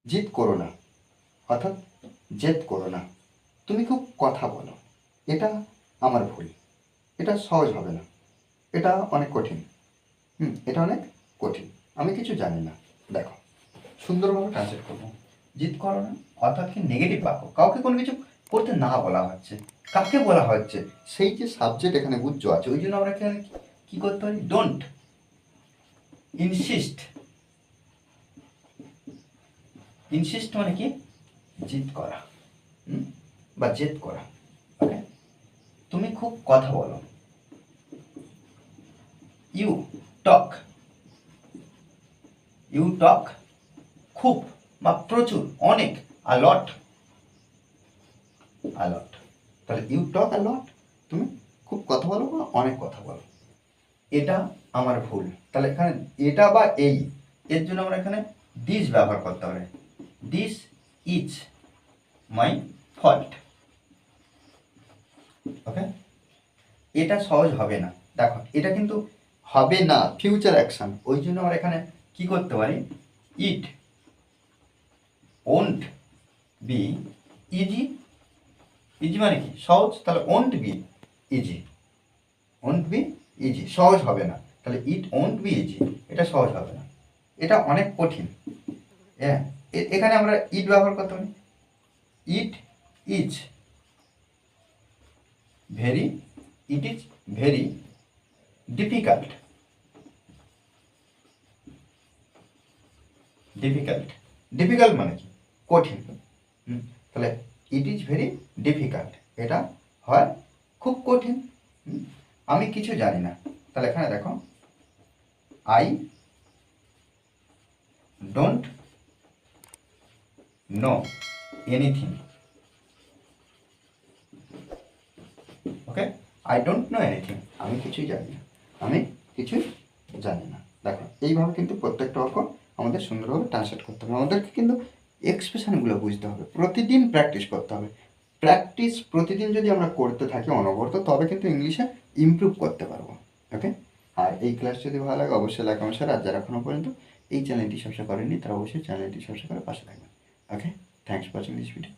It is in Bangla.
জিদ করো না, অর্থাৎ জেদ করো না। তুমি খুব কথা বলো, এটা আমার ভুল। এটা সহজ হবে না, এটা অনেক কঠিন। এটা অনেক কঠিন, আমি কিছু জানি না। দেখো, সুন্দরভাবে ট্রান্সলেট করবো। জিদ করো না অর্থাৎ কি নেগেটিভ বাক্য, কাউকে কোনো কিছু করতে না বলা হচ্ছে। কাকে বলা হচ্ছে? সেই যে সাবজেক্ট এখানে বুঝছো আছে, ওই জন্য আমরা এখানে কি করতে পারি? Don't insist. ইনসিস্ট মানে কি? জিদ করা বা জেদ করা। ওকে, তুমি খুব কথা বলো। You talk. ইউ টক খুব বা প্রচুর, অনেক, আলট। আলট, তাহলে ইউ টক আলট, তুমি খুব কথা বলো বা অনেক কথা বলো। এটা আমার ভুল, তাহলে এখানে এটা বা এই এর জন্য আমরা এখানে দিস ব্যবহার করতে হবে। This is my fault. Okay, এটা সহজ হবে না। দেখো, এটা কিন্তু হবে না, ফিউচার অ্যাকশন, ওই জন্য আমরা এখানে কি করতে পারি? It won't be easy. Easy মানে কি? সহজ, তাহলে won't be easy. Won't be easy, সহজ হবে না, তাহলে ইট ওন্ট বি ইজি, এটা সহজ হবে না, এটা অনেক কঠিন। হ্যাঁ, এখানে আমরা ইট ব্যবহার করতে পারি। It is very, it is very difficult. Difficult, difficult মানে কি? কঠিন। তাহলে ইট ইজ ভেরি ডিফিকাল্ট, এটা হয় খুব কঠিন। আমি কিছু জানি না, তাহলে এখানে দেখো, I don't know anything. Okay, I don't know anything, আমি কিছুই জানি না, আমি কিছুই জানি না। দেখো, এইভাবে কিন্তু প্রত্যেকটা বাক্য আমাদের সুন্দরভাবে ট্রান্সলেট করতে হবে। আমাদেরকে কিন্তু এক্সপ্রেশনগুলো বুঝতে হবে, প্রতিদিন প্র্যাকটিস করতে হবে। প্র্যাকটিস প্রতিদিন যদি আমরা করতে থাকি অনবরত, তবে কিন্তু ইংলিশে ইমপ্রুভ করতে পারবো। ওকে, আর এই ক্লাস যদি ভালো লাগে অবশ্যই লাইক কমেন্ট শেয়ার। আর যারা এখনও পর্যন্ত এই চ্যানেলটি সাবস্ক্রাইব করেনি তারা অবশ্যই চ্যানেলটি সাবস্ক্রাইব করে পাশে থাকবেন। Okay, thanks for watching this video.